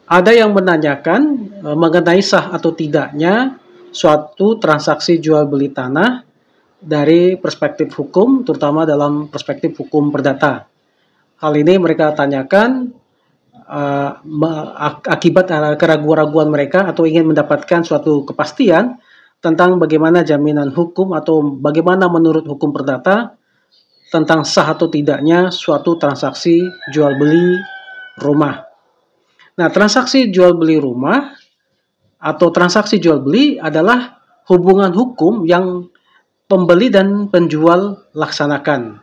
Ada yang menanyakan mengenai sah atau tidaknya suatu transaksi jual beli tanah dari perspektif hukum, terutama dalam perspektif hukum perdata. Hal ini mereka tanyakan akibat keraguan-raguan mereka atau ingin mendapatkan suatu kepastian tentang bagaimana jaminan hukum atau bagaimana menurut hukum perdata tentang sah atau tidaknya suatu transaksi jual beli rumah. Nah, transaksi jual beli rumah atau transaksi jual beli adalah hubungan hukum yang pembeli dan penjual laksanakan.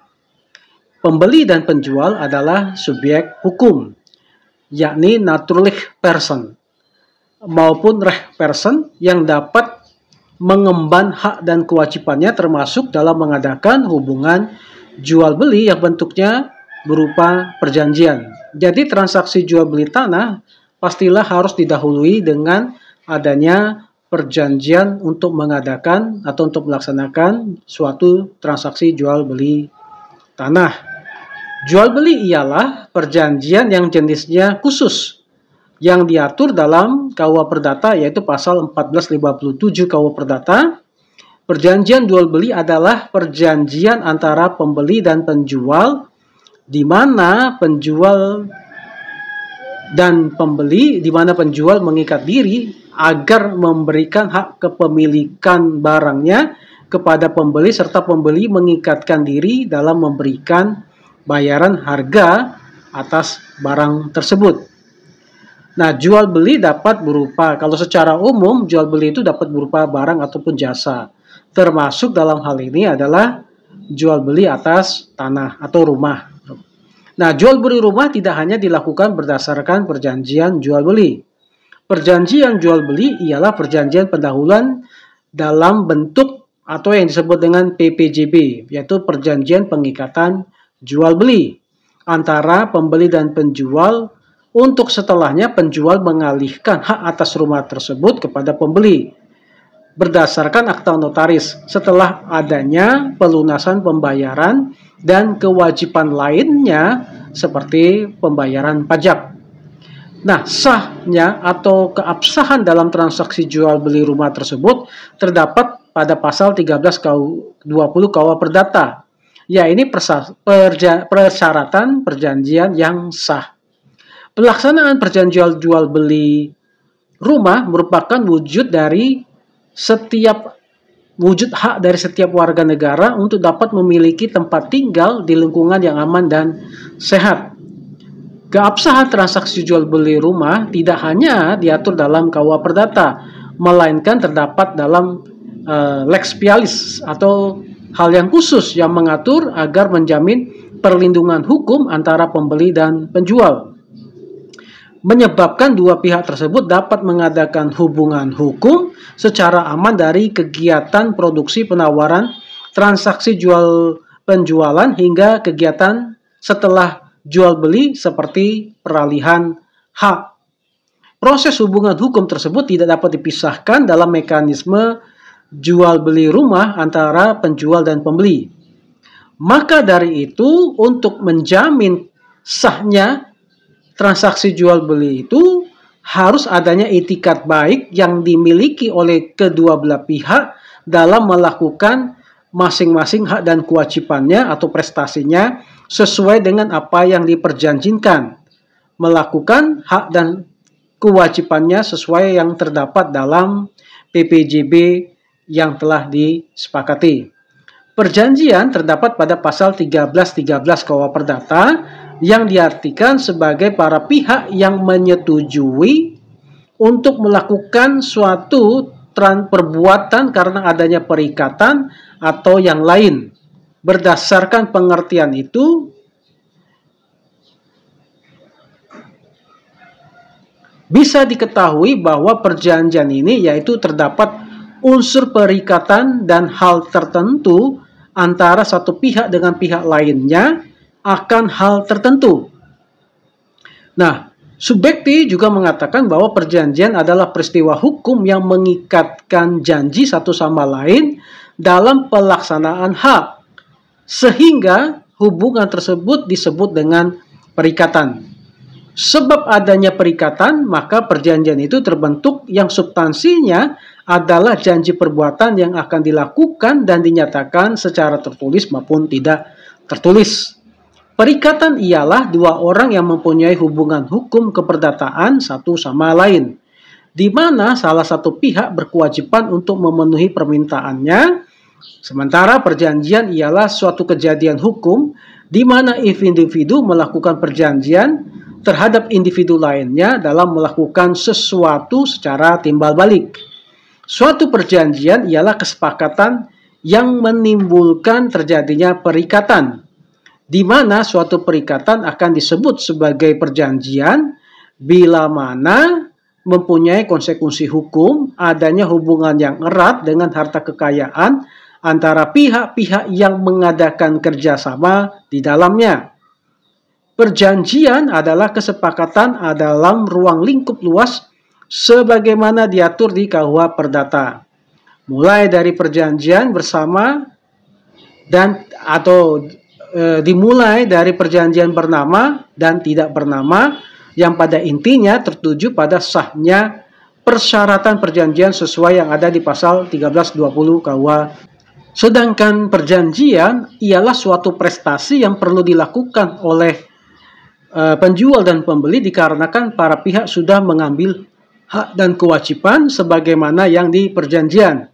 Pembeli dan penjual adalah subjek hukum, yakni naturlich person maupun recht person yang dapat mengemban hak dan kewajibannya termasuk dalam mengadakan hubungan jual beli yang bentuknya berupa perjanjian. Jadi transaksi jual beli tanah pastilah harus didahului dengan adanya perjanjian untuk mengadakan atau untuk melaksanakan suatu transaksi jual beli tanah. Jual beli ialah perjanjian yang jenisnya khusus yang diatur dalam KUA Perdata yaitu pasal 1457 KUA Perdata. Perjanjian jual beli adalah perjanjian antara pembeli dan penjual di mana penjual dan pembeli, di mana penjual mengikat diri agar memberikan hak kepemilikan barangnya kepada pembeli serta pembeli mengikatkan diri dalam memberikan bayaran harga atas barang tersebut. Nah, jual beli dapat berupa, kalau secara umum jual beli itu dapat berupa barang ataupun jasa. Termasuk dalam hal ini adalah jual beli atas tanah atau rumah. Nah, jual beli rumah tidak hanya dilakukan berdasarkan perjanjian jual beli. Perjanjian jual beli ialah perjanjian pendahuluan dalam bentuk atau yang disebut dengan PPJB, yaitu perjanjian pengikatan jual beli antara pembeli dan penjual untuk setelahnya penjual mengalihkan hak atas rumah tersebut kepada pembeli berdasarkan akta notaris setelah adanya pelunasan pembayaran dan kewajiban lainnya seperti pembayaran pajak. Nah, sahnya atau keabsahan dalam transaksi jual beli rumah tersebut terdapat pada pasal 13 20 KUA Perdata. Ya, ini persyaratan perjanjian yang sah. Pelaksanaan perjanjian jual beli rumah merupakan wujud hak dari setiap warga negara untuk dapat memiliki tempat tinggal di lingkungan yang aman dan sehat. Keabsahan transaksi jual beli rumah tidak hanya diatur dalam KUA Perdata, melainkan terdapat dalam lex specialis atau hal yang khusus yang mengatur agar menjamin perlindungan hukum antara pembeli dan penjual, menyebabkan dua pihak tersebut dapat mengadakan hubungan hukum secara aman dari kegiatan produksi penawaran, transaksi jual penjualan hingga kegiatan setelah jual beli seperti peralihan hak. Proses hubungan hukum tersebut tidak dapat dipisahkan dalam mekanisme jual beli rumah antara penjual dan pembeli. Maka dari itu, untuk menjamin sahnya transaksi jual beli itu harus adanya itikat baik yang dimiliki oleh kedua belah pihak dalam melakukan masing-masing hak dan kewajibannya atau prestasinya sesuai dengan apa yang diperjanjikan, melakukan hak dan kewajibannya sesuai yang terdapat dalam PPJB yang telah disepakati. Perjanjian terdapat pada pasal 1313 KUA Perdata yang diartikan sebagai para pihak yang menyetujui untuk melakukan suatu perbuatan karena adanya perikatan atau yang lain. Berdasarkan pengertian itu, bisa diketahui bahwa perjanjian ini yaitu terdapat unsur perikatan dan hal tertentu antara satu pihak dengan pihak lainnya akan hal tertentu. Nah, Subekti juga mengatakan bahwa perjanjian adalah peristiwa hukum yang mengikatkan janji satu sama lain dalam pelaksanaan hak, sehingga hubungan tersebut disebut dengan perikatan. Sebab adanya perikatan, maka perjanjian itu terbentuk yang substansinya adalah janji perbuatan yang akan dilakukan dan dinyatakan secara tertulis maupun tidak tertulis. Perikatan ialah dua orang yang mempunyai hubungan hukum keperdataan satu sama lain, di mana salah satu pihak berkewajiban untuk memenuhi permintaannya, sementara perjanjian ialah suatu kejadian hukum di mana individu melakukan perjanjian terhadap individu lainnya dalam melakukan sesuatu secara timbal balik. Suatu perjanjian ialah kesepakatan yang menimbulkan terjadinya perikatan, di mana suatu perikatan akan disebut sebagai perjanjian bila mana mempunyai konsekuensi hukum adanya hubungan yang erat dengan harta kekayaan antara pihak-pihak yang mengadakan kerjasama di dalamnya. Perjanjian adalah kesepakatan dalam ruang lingkup luas sebagaimana diatur di KUH Perdata. Mulai dari perjanjian bersama dan atau dimulai dari perjanjian bernama dan tidak bernama yang pada intinya tertuju pada sahnya persyaratan perjanjian sesuai yang ada di pasal 1320 KUH. Sedangkan perjanjian ialah suatu prestasi yang perlu dilakukan oleh penjual dan pembeli dikarenakan para pihak sudah mengambil hak dan kewajiban sebagaimana yang di perjanjian.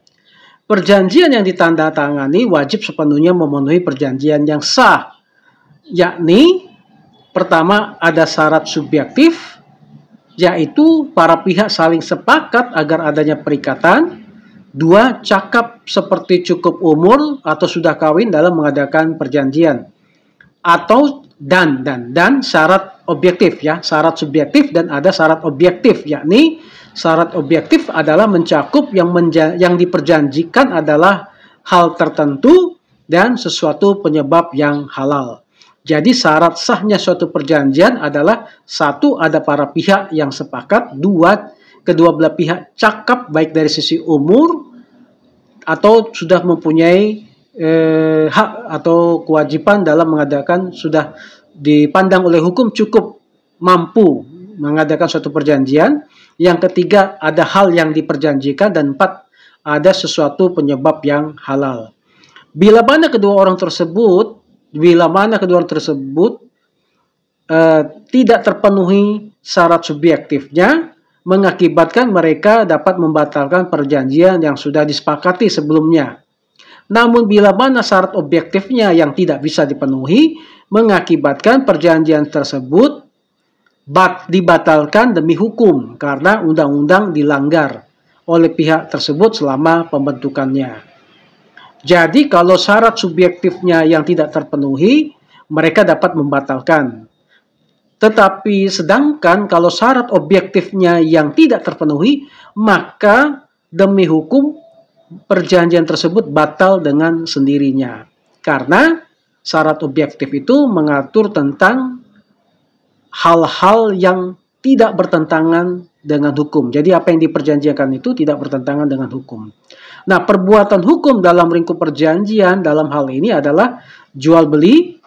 Perjanjian yang ditandatangani wajib sepenuhnya memenuhi perjanjian yang sah, yakni pertama ada syarat subjektif, yaitu para pihak saling sepakat agar adanya perikatan. Dua, cakap seperti cukup umur atau sudah kawin dalam mengadakan perjanjian. Atau dan syarat objektif ya, syarat subjektif dan ada syarat objektif, yakni syarat objektif adalah mencakup yang diperjanjikan adalah hal tertentu dan sesuatu penyebab yang halal. Jadi syarat sahnya suatu perjanjian adalah satu, ada para pihak yang sepakat, dua, kedua belah pihak cakap baik dari sisi umur atau sudah mempunyai hak atau kewajiban dalam mengadakan, sudah dipandang oleh hukum cukup mampu mengadakan suatu perjanjian. Yang ketiga, ada hal yang diperjanjikan. Dan empat, ada sesuatu penyebab yang halal. Bila mana kedua orang tersebut tidak terpenuhi syarat subjektifnya, mengakibatkan mereka dapat membatalkan perjanjian yang sudah disepakati sebelumnya. Namun bila mana syarat objektifnya yang tidak bisa dipenuhi, mengakibatkan perjanjian tersebut dibatalkan demi hukum karena undang-undang dilanggar oleh pihak tersebut selama pembentukannya. Jadi kalau syarat subjektifnya yang tidak terpenuhi, mereka dapat membatalkan. Tetapi sedangkan kalau syarat objektifnya yang tidak terpenuhi, maka demi hukum perjanjian tersebut batal dengan sendirinya. Karena syarat objektif itu mengatur tentang hal-hal yang tidak bertentangan dengan hukum. Jadi apa yang diperjanjikan itu tidak bertentangan dengan hukum. Nah, perbuatan hukum dalam lingkup perjanjian dalam hal ini adalah jual beli,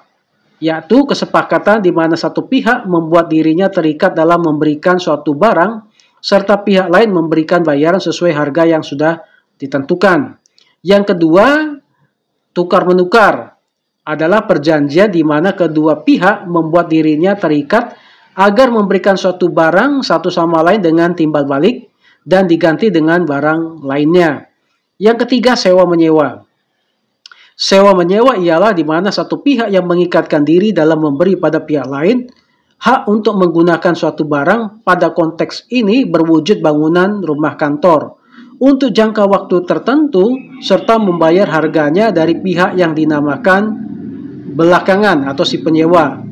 yaitu kesepakatan di mana satu pihak membuat dirinya terikat dalam memberikan suatu barang, serta pihak lain memberikan bayaran sesuai harga yang sudah ditentukan. Yang kedua, tukar-menukar adalah perjanjian di mana kedua pihak membuat dirinya terikat agar memberikan suatu barang satu sama lain dengan timbal balik dan diganti dengan barang lainnya. Yang ketiga, sewa-menyewa. Sewa-menyewa ialah di mana satu pihak yang mengikatkan diri dalam memberi pada pihak lain hak untuk menggunakan suatu barang, pada konteks ini berwujud bangunan rumah kantor, untuk jangka waktu tertentu serta membayar harganya dari pihak yang dinamakan belakangan atau si penyewa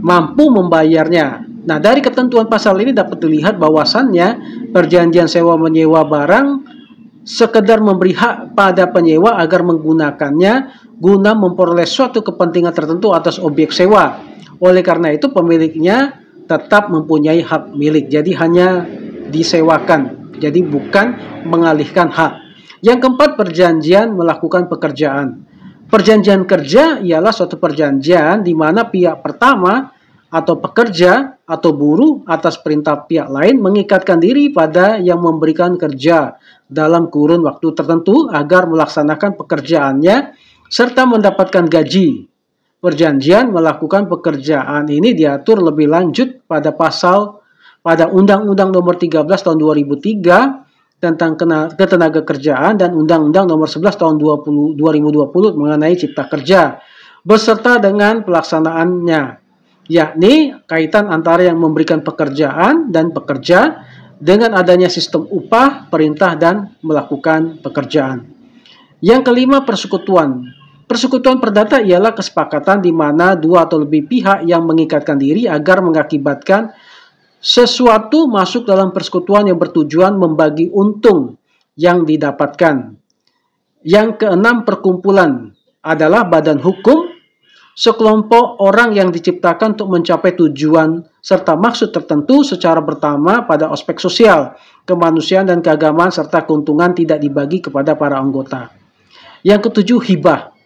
mampu membayarnya. Nah, dari ketentuan pasal ini dapat dilihat bahwasannya perjanjian sewa menyewa barang sekedar memberi hak pada penyewa agar menggunakannya guna memperoleh suatu kepentingan tertentu atas objek sewa. Oleh karena itu pemiliknya tetap mempunyai hak milik. Jadi hanya disewakan. Jadi bukan mengalihkan hak. Yang keempat, perjanjian melakukan pekerjaan. Perjanjian kerja ialah suatu perjanjian di mana pihak pertama atau pekerja atau buruh atas perintah pihak lain mengikatkan diri pada yang memberikan kerja dalam kurun waktu tertentu agar melaksanakan pekerjaannya serta mendapatkan gaji. Perjanjian melakukan pekerjaan ini diatur lebih lanjut pada Undang-Undang Nomor 13 Tahun 2003 tentang ketenaga kerjaan dan Undang-Undang Nomor 11 Tahun 2020 mengenai Cipta Kerja beserta dengan pelaksanaannya, yakni kaitan antara yang memberikan pekerjaan dan pekerja dengan adanya sistem upah, perintah, dan melakukan pekerjaan. Yang kelima, persekutuan. Persekutuan perdata ialah kesepakatan di mana dua atau lebih pihak yang mengikatkan diri agar mengakibatkan sesuatu masuk dalam persekutuan yang bertujuan membagi untung yang didapatkan. Yang keenam, perkumpulan adalah badan hukum, sekelompok orang yang diciptakan untuk mencapai tujuan serta maksud tertentu secara pertama pada aspek sosial, kemanusiaan, dan keagamaan serta keuntungan tidak dibagi kepada para anggota. Yang ketujuh, hibah.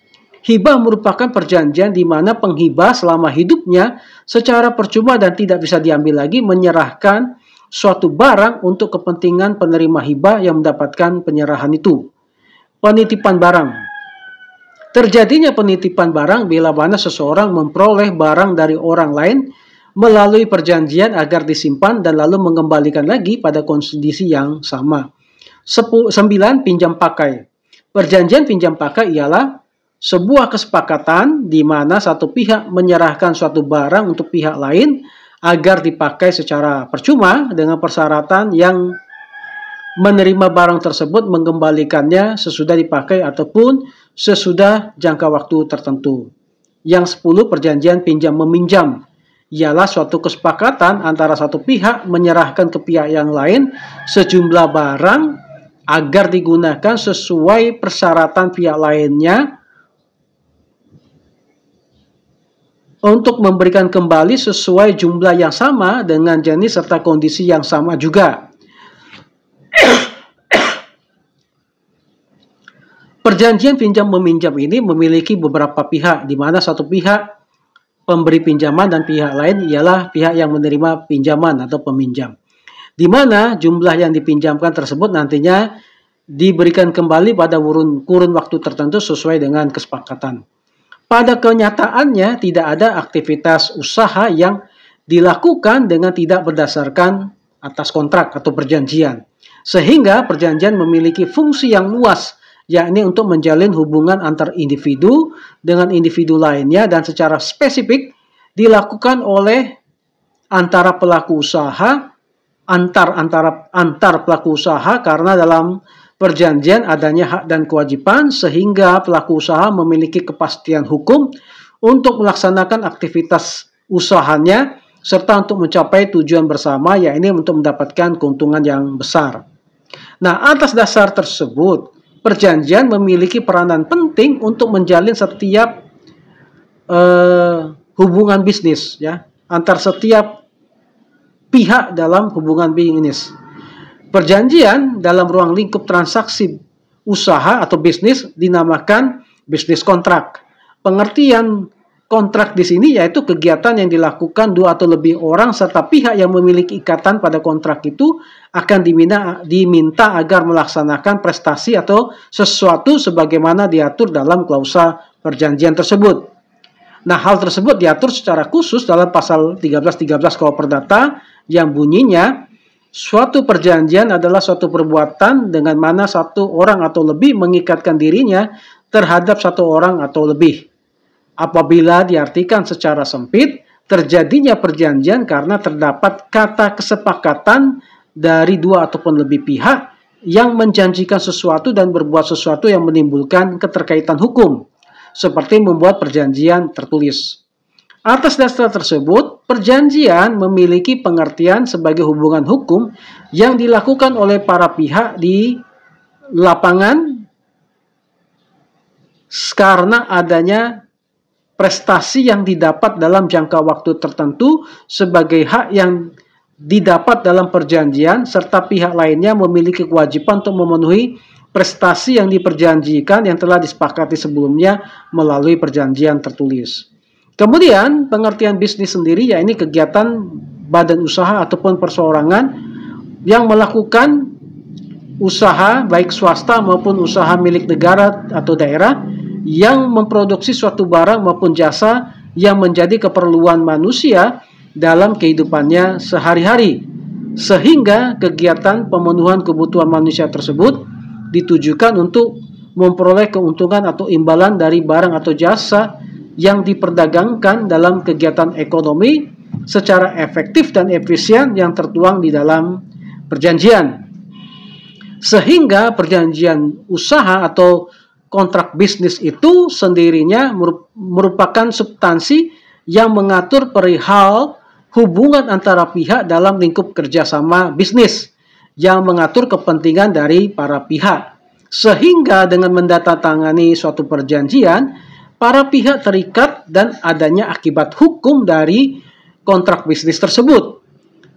Hibah merupakan perjanjian di mana penghibah selama hidupnya secara percuma dan tidak bisa diambil lagi menyerahkan suatu barang untuk kepentingan penerima hibah yang mendapatkan penyerahan itu. Penitipan barang. Terjadinya penitipan barang bila mana seseorang memperoleh barang dari orang lain melalui perjanjian agar disimpan dan lalu mengembalikan lagi pada kondisi yang sama. 9. Pinjam pakai. Perjanjian pinjam pakai ialah sebuah kesepakatan di mana satu pihak menyerahkan suatu barang untuk pihak lain agar dipakai secara percuma dengan persyaratan yang menerima barang tersebut mengembalikannya sesudah dipakai ataupun sesudah jangka waktu tertentu. Yang 10, perjanjian pinjam-meminjam. Ialah suatu kesepakatan antara satu pihak menyerahkan ke pihak yang lain sejumlah barang agar digunakan sesuai persyaratan pihak lainnya untuk memberikan kembali sesuai jumlah yang sama dengan jenis serta kondisi yang sama juga. Perjanjian pinjam-meminjam ini memiliki beberapa pihak, di mana satu pihak pemberi pinjaman dan pihak lain ialah pihak yang menerima pinjaman atau peminjam. Di mana jumlah yang dipinjamkan tersebut nantinya diberikan kembali pada kurun waktu tertentu sesuai dengan kesepakatan. Pada kenyataannya tidak ada aktivitas usaha yang dilakukan dengan tidak berdasarkan atas kontrak atau perjanjian. Sehingga perjanjian memiliki fungsi yang luas, yakni untuk menjalin hubungan antar individu dengan individu lainnya dan secara spesifik dilakukan oleh antara pelaku usaha, antar pelaku usaha karena dalam perjanjian adanya hak dan kewajiban sehingga pelaku usaha memiliki kepastian hukum untuk melaksanakan aktivitas usahanya serta untuk mencapai tujuan bersama, yakni untuk mendapatkan keuntungan yang besar. Nah, atas dasar tersebut, perjanjian memiliki peranan penting untuk menjalin setiap hubungan bisnis, ya, antar setiap pihak dalam hubungan bisnis. Perjanjian dalam ruang lingkup transaksi usaha atau bisnis dinamakan bisnis kontrak. Pengertian kontrak di sini yaitu kegiatan yang dilakukan dua atau lebih orang serta pihak yang memiliki ikatan pada kontrak itu akan diminta agar melaksanakan prestasi atau sesuatu sebagaimana diatur dalam klausa perjanjian tersebut. Nah, hal tersebut diatur secara khusus dalam pasal 1313 KUH Perdata yang bunyinya suatu perjanjian adalah suatu perbuatan dengan mana satu orang atau lebih mengikatkan dirinya terhadap satu orang atau lebih. Apabila diartikan secara sempit, terjadinya perjanjian karena terdapat kata kesepakatan dari dua ataupun lebih pihak yang menjanjikan sesuatu dan berbuat sesuatu yang menimbulkan keterkaitan hukum, seperti membuat perjanjian tertulis. Atas dasar tersebut, perjanjian memiliki pengertian sebagai hubungan hukum yang dilakukan oleh para pihak di lapangan karena adanya prestasi yang didapat dalam jangka waktu tertentu sebagai hak yang didapat dalam perjanjian serta pihak lainnya memiliki kewajiban untuk memenuhi prestasi yang diperjanjikan yang telah disepakati sebelumnya melalui perjanjian tertulis. Kemudian pengertian bisnis sendiri, yakni kegiatan badan usaha ataupun perseorangan yang melakukan usaha baik swasta maupun usaha milik negara atau daerah yang memproduksi suatu barang maupun jasa yang menjadi keperluan manusia dalam kehidupannya sehari-hari, sehingga kegiatan pemenuhan kebutuhan manusia tersebut ditujukan untuk memperoleh keuntungan atau imbalan dari barang atau jasa yang diperdagangkan dalam kegiatan ekonomi secara efektif dan efisien yang tertuang di dalam perjanjian. Sehingga perjanjian usaha atau kontrak bisnis itu sendirinya merupakan substansi yang mengatur perihal hubungan antara pihak dalam lingkup kerjasama bisnis yang mengatur kepentingan dari para pihak. Sehingga dengan mendatangani suatu perjanjian, para pihak terikat dan adanya akibat hukum dari kontrak bisnis tersebut.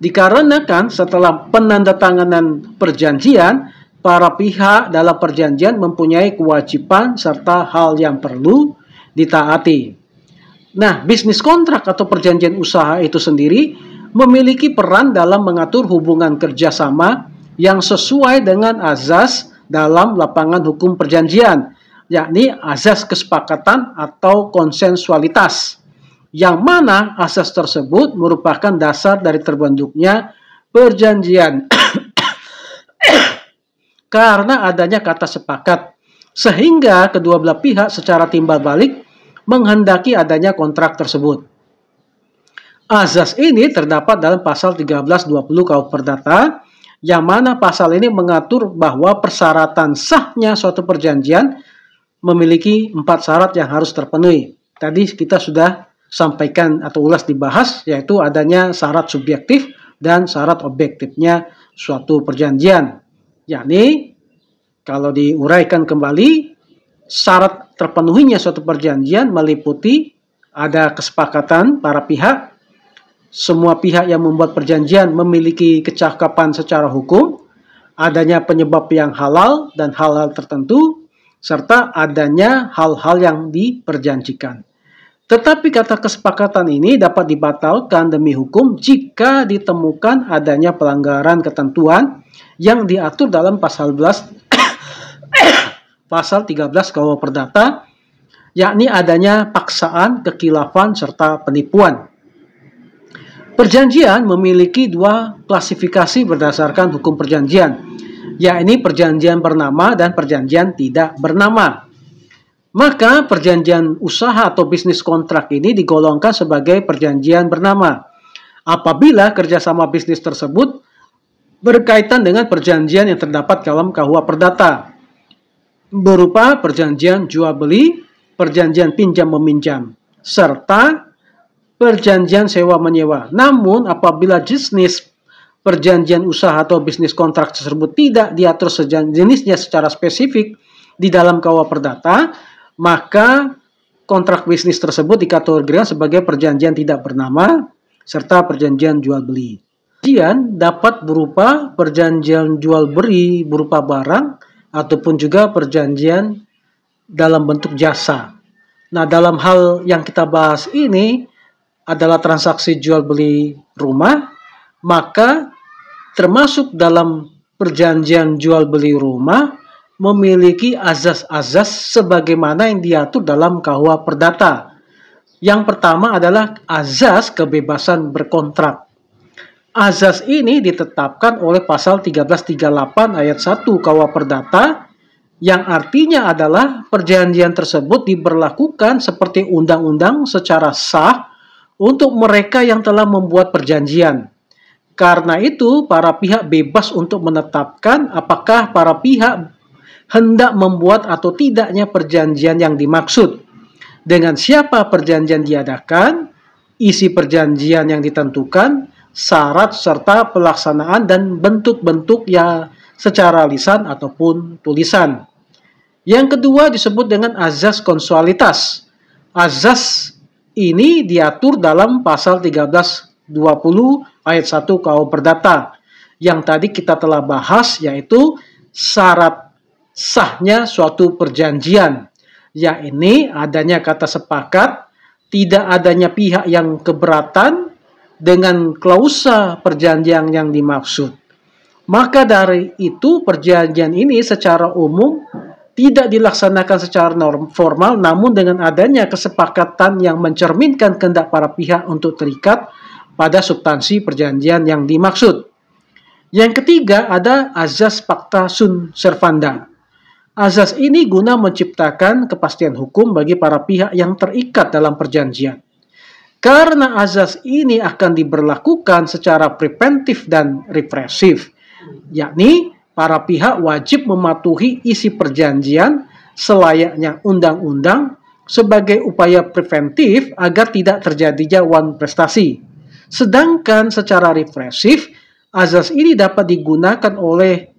Dikarenakan setelah penandatanganan perjanjian, para pihak dalam perjanjian mempunyai kewajiban serta hal yang perlu ditaati. Nah, bisnis kontrak atau perjanjian usaha itu sendiri memiliki peran dalam mengatur hubungan kerjasama yang sesuai dengan azas dalam lapangan hukum perjanjian, yakni azas kesepakatan atau konsensualitas, yang mana asas tersebut merupakan dasar dari terbentuknya perjanjian. Karena adanya kata sepakat, sehingga kedua belah pihak secara timbal balik menghendaki adanya kontrak tersebut. Azas ini terdapat dalam pasal 1320 KUH Perdata, yang mana pasal ini mengatur bahwa persyaratan sahnya suatu perjanjian memiliki 4 syarat yang harus terpenuhi. Tadi kita sudah sampaikan atau ulas dibahas, yaitu adanya syarat subjektif dan syarat objektifnya suatu perjanjian. Yakni, kalau diuraikan kembali, syarat terpenuhinya suatu perjanjian meliputi ada kesepakatan para pihak, semua pihak yang membuat perjanjian memiliki kecakapan secara hukum, adanya penyebab yang halal dan hal-hal tertentu, serta adanya hal-hal yang diperjanjikan. Tetapi kata kesepakatan ini dapat dibatalkan demi hukum jika ditemukan adanya pelanggaran ketentuan yang diatur dalam pasal 13 KUH Perdata, yakni adanya paksaan, kekhilafan, serta penipuan. Perjanjian memiliki 2 klasifikasi berdasarkan hukum perjanjian, yakni perjanjian bernama dan perjanjian tidak bernama. Maka perjanjian usaha atau bisnis kontrak ini digolongkan sebagai perjanjian bernama apabila kerjasama bisnis tersebut berkaitan dengan perjanjian yang terdapat dalam KUH Perdata, berupa perjanjian jual beli, perjanjian pinjam meminjam, serta perjanjian sewa menyewa. Namun apabila jenis perjanjian usaha atau bisnis kontrak tersebut tidak diatur jenisnya secara spesifik di dalam KUH Perdata, maka kontrak bisnis tersebut dikategorikan sebagai perjanjian tidak bernama serta perjanjian jual beli. Perjanjian dapat berupa perjanjian jual beli berupa barang ataupun juga perjanjian dalam bentuk jasa. Nah, dalam hal yang kita bahas ini adalah transaksi jual beli rumah, maka termasuk dalam perjanjian jual beli rumah memiliki azas-azas sebagaimana yang diatur dalam KUH Perdata. Yang pertama adalah azas kebebasan berkontrak. Azas ini ditetapkan oleh pasal 1338 ayat 1 KUH Perdata, yang artinya adalah perjanjian tersebut diberlakukan seperti undang-undang secara sah untuk mereka yang telah membuat perjanjian. Karena itu, para pihak bebas untuk menetapkan apakah para pihak hendak membuat atau tidaknya perjanjian yang dimaksud, dengan siapa perjanjian diadakan, isi perjanjian yang ditentukan, syarat serta pelaksanaan dan bentuk-bentuk yang secara lisan ataupun tulisan. Yang kedua disebut dengan azas konsualitas. Azas ini diatur dalam pasal 1320 ayat 1 KUH Perdata yang tadi kita telah bahas, yaitu syarat sahnya suatu perjanjian, yakni adanya kata sepakat, tidak adanya pihak yang keberatan dengan klausa perjanjian yang dimaksud. Maka dari itu perjanjian ini secara umum tidak dilaksanakan secara formal, namun dengan adanya kesepakatan yang mencerminkan kehendak para pihak untuk terikat pada substansi perjanjian yang dimaksud. Yang ketiga ada azas pacta sunt servanda. Azas ini guna menciptakan kepastian hukum bagi para pihak yang terikat dalam perjanjian. Karena azas ini akan diberlakukan secara preventif dan represif, yakni para pihak wajib mematuhi isi perjanjian selayaknya undang-undang sebagai upaya preventif agar tidak terjadinya wan prestasi. Sedangkan secara represif, azas ini dapat digunakan oleh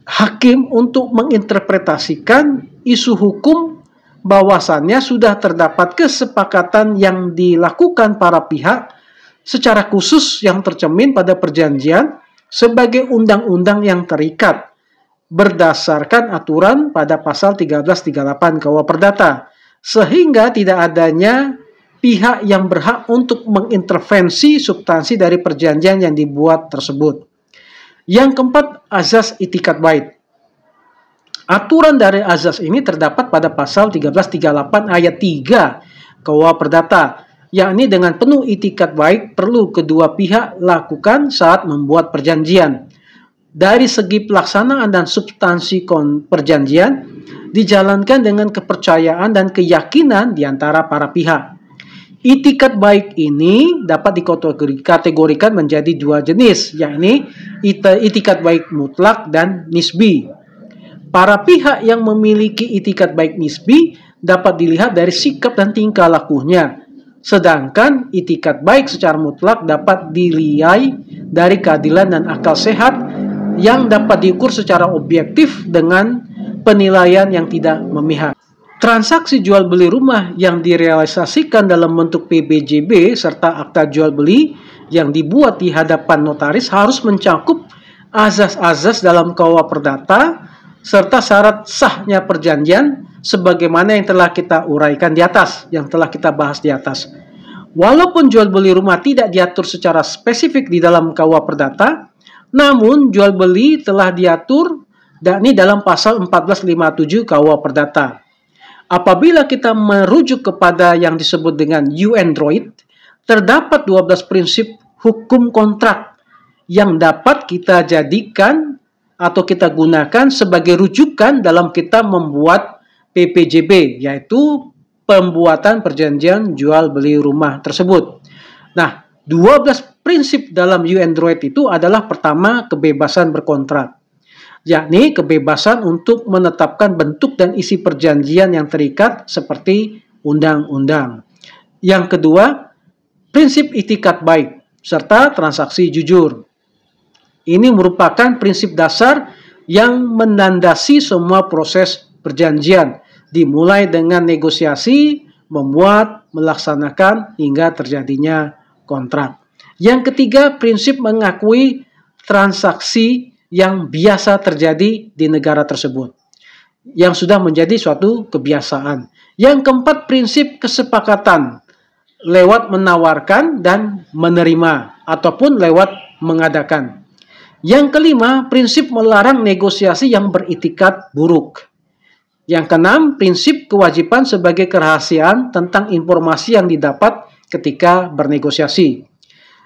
hakim untuk menginterpretasikan isu hukum bahwasannya sudah terdapat kesepakatan yang dilakukan para pihak secara khusus yang tercermin pada perjanjian sebagai undang-undang yang terikat berdasarkan aturan pada pasal 1338 KUH Perdata, sehingga tidak adanya pihak yang berhak untuk mengintervensi substansi dari perjanjian yang dibuat tersebut. Yang keempat, azas itikat baik. Aturan dari azas ini terdapat pada pasal 1338 ayat 3 KUH Perdata, yakni dengan penuh itikat baik perlu kedua pihak lakukan saat membuat perjanjian. Dari segi pelaksanaan dan substansi perjanjian dijalankan dengan kepercayaan dan keyakinan di antara para pihak. Itikat baik ini dapat dikategorikan menjadi dua jenis, yakni itikat baik mutlak dan nisbi. Para pihak yang memiliki itikat baik nisbi dapat dilihat dari sikap dan tingkah lakunya, sedangkan itikat baik secara mutlak dapat dilihat dari keadilan dan akal sehat yang dapat diukur secara objektif dengan penilaian yang tidak memihak. Transaksi jual beli rumah yang direalisasikan dalam bentuk PBJB serta akta jual beli yang dibuat di hadapan notaris harus mencakup azas-azas dalam KUH Perdata serta syarat sahnya perjanjian sebagaimana yang telah kita uraikan di atas, yang telah kita bahas di atas. Walaupun jual beli rumah tidak diatur secara spesifik di dalam KUH Perdata, namun jual beli telah diatur yakni dalam pasal 1457 KUH Perdata. Apabila kita merujuk kepada yang disebut dengan Android, terdapat 12 prinsip hukum kontrak yang dapat kita jadikan atau kita gunakan sebagai rujukan dalam kita membuat PPJB, yaitu pembuatan perjanjian jual beli rumah tersebut. Nah, 12 prinsip dalam Android itu adalah pertama, kebebasan berkontrak, yakni kebebasan untuk menetapkan bentuk dan isi perjanjian yang terikat seperti undang-undang. Yang kedua, prinsip itikat baik serta transaksi jujur. Ini merupakan prinsip dasar yang menandasi semua proses perjanjian, dimulai dengan negosiasi, membuat, melaksanakan, hingga terjadinya kontrak. Yang ketiga, prinsip mengakui transaksi yang biasa terjadi di negara tersebut, yang sudah menjadi suatu kebiasaan. Yang keempat, prinsip kesepakatan lewat menawarkan dan menerima ataupun lewat mengadakan. Yang kelima, prinsip melarang negosiasi yang beritikat buruk. Yang keenam, prinsip kewajiban sebagai kerahasiaan tentang informasi yang didapat ketika bernegosiasi.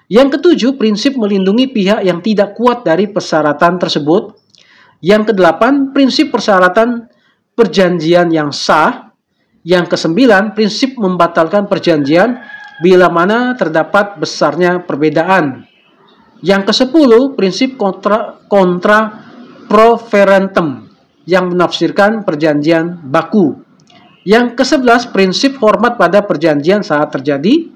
Yang ketujuh, prinsip melindungi pihak yang tidak kuat dari persyaratan tersebut. Yang kedelapan, prinsip persyaratan perjanjian yang sah. Yang kesembilan, prinsip membatalkan perjanjian bila mana terdapat besarnya perbedaan. Yang kesepuluh, prinsip kontra proferentem yang menafsirkan perjanjian baku. Yang ke-11, prinsip hormat pada perjanjian saat terjadi.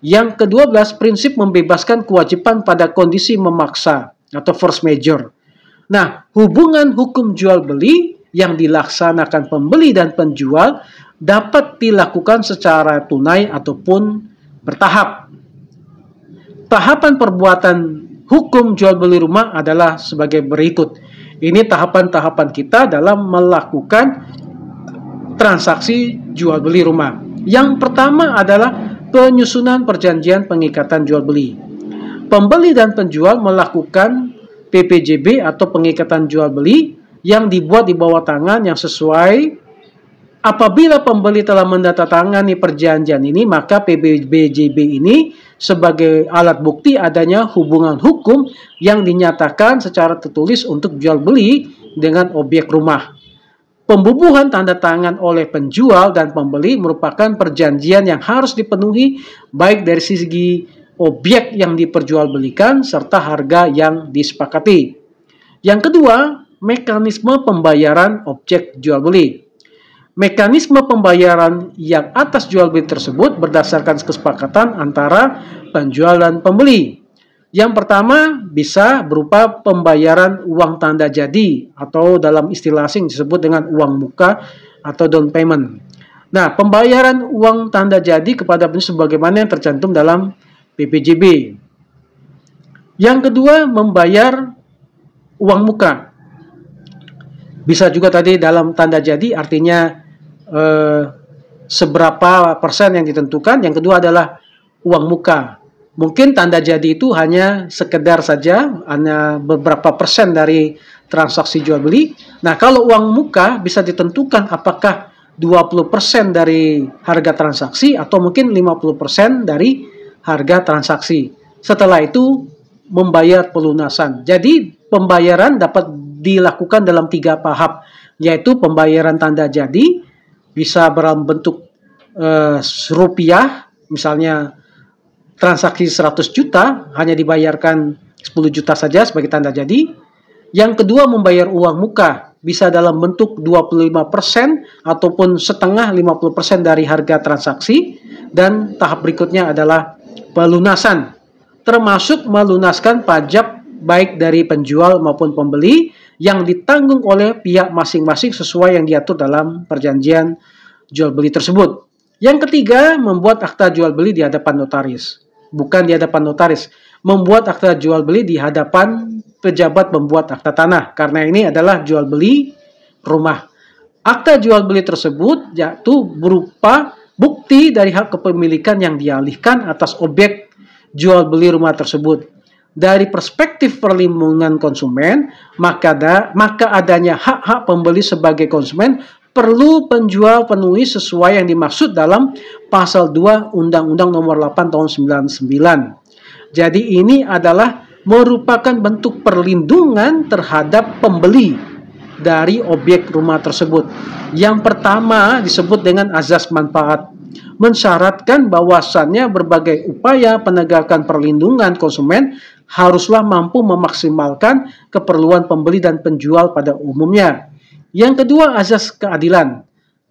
Yang ke-12, prinsip membebaskan kewajiban pada kondisi memaksa atau force majeure. Nah, hubungan hukum jual beli yang dilaksanakan pembeli dan penjual dapat dilakukan secara tunai ataupun bertahap. Tahapan perbuatan hukum jual beli rumah adalah sebagai berikut. Ini tahapan-tahapan kita dalam melakukan transaksi jual beli rumah. Yang pertama adalah penyusunan perjanjian pengikatan jual beli. Pembeli dan penjual melakukan PPJB atau pengikatan jual beli yang dibuat di bawah tangan yang sesuai. Apabila pembeli telah menandatangani perjanjian ini, maka PPJB ini sebagai alat bukti adanya hubungan hukum yang dinyatakan secara tertulis untuk jual beli dengan objek rumah. Pembubuhan tanda tangan oleh penjual dan pembeli merupakan perjanjian yang harus dipenuhi baik dari segi objek yang diperjualbelikan serta harga yang disepakati. Yang kedua, mekanisme pembayaran objek jual beli. Mekanisme pembayaran yang atas jual beli tersebut berdasarkan kesepakatan antara penjual dan pembeli. Yang pertama bisa berupa pembayaran uang tanda jadi atau dalam istilah asing disebut dengan uang muka atau down payment. Nah, pembayaran uang tanda jadi kepada penjual sebagaimana yang tercantum dalam PPJB. Yang kedua, membayar uang muka. Bisa juga tadi dalam tanda jadi artinya seberapa persen yang ditentukan. Yang kedua adalah uang muka. Mungkin tanda jadi itu hanya sekedar saja, hanya beberapa persen dari transaksi jual beli. Nah, kalau uang muka bisa ditentukan apakah 20% dari harga transaksi atau mungkin 50% dari harga transaksi. Setelah itu membayar pelunasan. Jadi pembayaran dapat dilakukan dalam 3 tahap, yaitu pembayaran tanda jadi, bisa dalam bentuk rupiah, misalnya transaksi 100 juta hanya dibayarkan 10 juta saja sebagai tanda jadi. Yang kedua, membayar uang muka, bisa dalam bentuk 25% ataupun setengah 50% dari harga transaksi. Dan tahap berikutnya adalah pelunasan, termasuk melunaskan pajak baik dari penjual maupun pembeli yang ditanggung oleh pihak masing-masing sesuai yang diatur dalam perjanjian jual beli tersebut. Yang ketiga, membuat akta jual beli di hadapan notaris. Bukan di hadapan notaris, membuat akta jual beli di hadapan pejabat pembuat akta tanah, karena ini adalah jual beli rumah. Akta jual beli tersebut yaitu berupa bukti dari hak kepemilikan yang dialihkan atas objek jual beli rumah tersebut. Dari perspektif perlindungan konsumen, maka adanya hak-hak pembeli sebagai konsumen perlu penjual penuhi sesuai yang dimaksud dalam pasal 2 Undang-Undang Nomor 8 Tahun 99. Jadi ini adalah merupakan bentuk perlindungan terhadap pembeli dari objek rumah tersebut. Yang pertama disebut dengan azas manfaat, mensyaratkan bahwasannya berbagai upaya penegakan perlindungan konsumen haruslah mampu memaksimalkan keperluan pembeli dan penjual pada umumnya. Yang kedua, azas keadilan.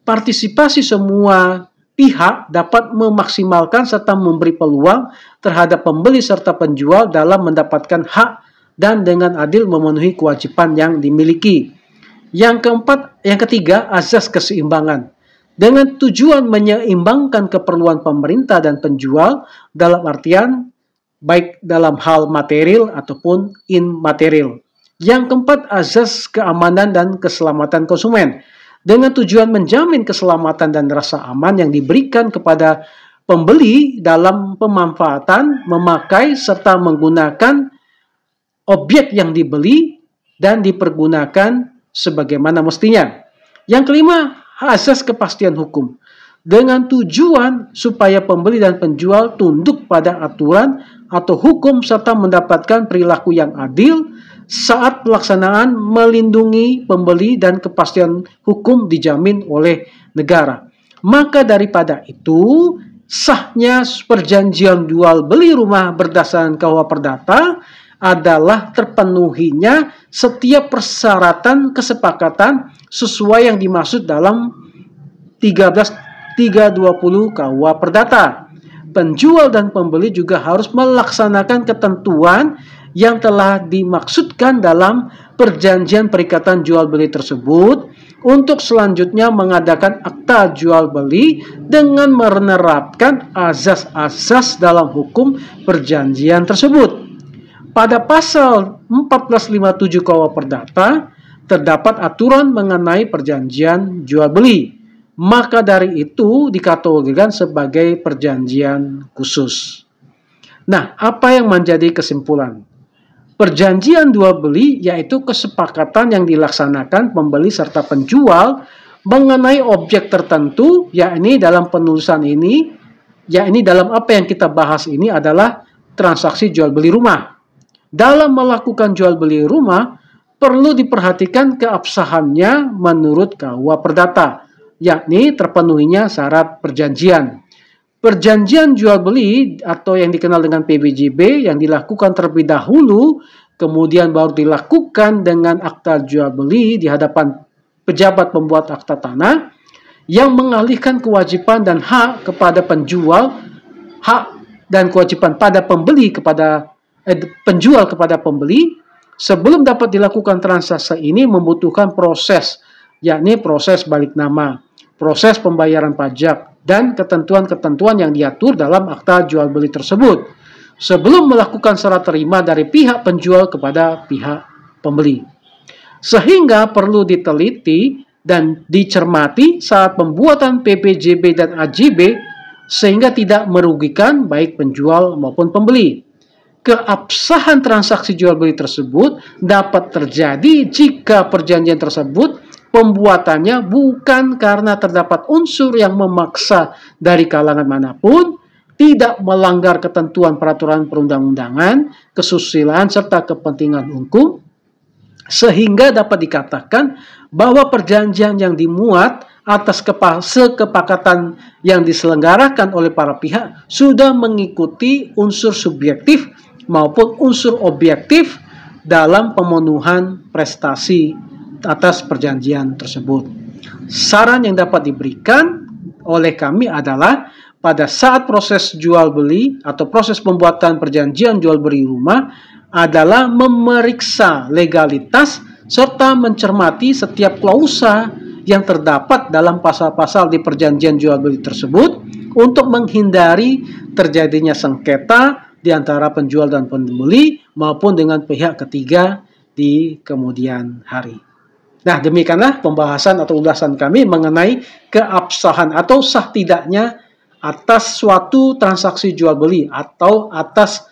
Partisipasi semua pihak dapat memaksimalkan serta memberi peluang terhadap pembeli serta penjual dalam mendapatkan hak dan dengan adil memenuhi kewajiban yang dimiliki. Yang ketiga, azas keseimbangan. Dengan tujuan menyeimbangkan keperluan pemerintah dan penjual dalam artian baik dalam hal material ataupun immaterial. Yang keempat, azas keamanan dan keselamatan konsumen. Dengan tujuan menjamin keselamatan dan rasa aman yang diberikan kepada pembeli dalam pemanfaatan, memakai, serta menggunakan objek yang dibeli dan dipergunakan sebagaimana mestinya. Yang kelima, azas kepastian hukum. Dengan tujuan supaya pembeli dan penjual tunduk pada aturan atau hukum serta mendapatkan perilaku yang adil saat pelaksanaan, melindungi pembeli dan kepastian hukum dijamin oleh negara. Maka daripada itu, sahnya perjanjian jual beli rumah berdasarkan KUH Perdata adalah terpenuhinya setiap persyaratan kesepakatan sesuai yang dimaksud dalam 320 KUH Perdata. Penjual dan pembeli juga harus melaksanakan ketentuan yang telah dimaksudkan dalam perjanjian perikatan jual beli tersebut untuk selanjutnya mengadakan akta jual beli dengan menerapkan azas-azas dalam hukum perjanjian tersebut. Pada pasal 1457 KUH Perdata terdapat aturan mengenai perjanjian jual beli. maka dari itu dikategorikan sebagai perjanjian khusus. Nah, apa yang menjadi kesimpulan? Perjanjian jual beli yaitu kesepakatan yang dilaksanakan pembeli serta penjual mengenai objek tertentu, yakni dalam penulisan ini, yakni dalam apa yang kita bahas ini adalah transaksi jual beli rumah. Dalam melakukan jual beli rumah, perlu diperhatikan keabsahannya menurut KUA Perdata, yakni terpenuhinya syarat perjanjian. Perjanjian jual beli atau yang dikenal dengan PBJB yang dilakukan terlebih dahulu, kemudian baru dilakukan dengan akta jual beli di hadapan pejabat pembuat akta tanah, yang mengalihkan kewajiban dan hak kepada penjual, hak dan kewajiban pada pembeli kepada penjual kepada pembeli. Sebelum dapat dilakukan transaksi ini membutuhkan proses, yakni proses balik nama, proses pembayaran pajak, dan ketentuan-ketentuan yang diatur dalam akta jual beli tersebut sebelum melakukan serah terima dari pihak penjual kepada pihak pembeli. Sehingga perlu diteliti dan dicermati saat pembuatan PPJB dan AJB sehingga tidak merugikan baik penjual maupun pembeli. Keabsahan transaksi jual beli tersebut dapat terjadi jika perjanjian tersebut pembuatannya bukan karena terdapat unsur yang memaksa dari kalangan manapun, tidak melanggar ketentuan peraturan perundang-undangan, kesusilaan, serta kepentingan hukum, sehingga dapat dikatakan bahwa perjanjian yang dimuat atas kesepakatan yang diselenggarakan oleh para pihak sudah mengikuti unsur subjektif maupun unsur objektif dalam pemenuhan prestasi atas perjanjian tersebut. Saran yang dapat diberikan oleh kami adalah pada saat proses jual beli atau proses pembuatan perjanjian jual beli rumah adalah memeriksa legalitas serta mencermati setiap klausa yang terdapat dalam pasal-pasal di perjanjian jual beli tersebut untuk menghindari terjadinya sengketa di antara penjual dan pembeli maupun dengan pihak ketiga di kemudian hari. Nah, demikianlah pembahasan atau ulasan kami mengenai keabsahan atau sah tidaknya atas suatu transaksi jual beli atau atas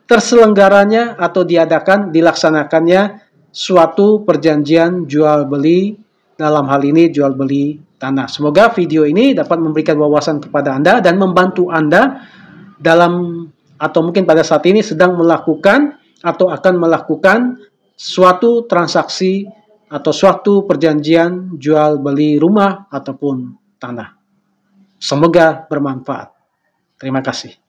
terselenggaranya atau dilaksanakannya suatu perjanjian jual beli, dalam hal ini jual beli tanah. Semoga video ini dapat memberikan wawasan kepada Anda dan membantu Anda dalam atau mungkin pada saat ini sedang melakukan atau akan melakukan suatu transaksi atau suatu perjanjian jual beli rumah ataupun tanah. Semoga bermanfaat. Terima kasih.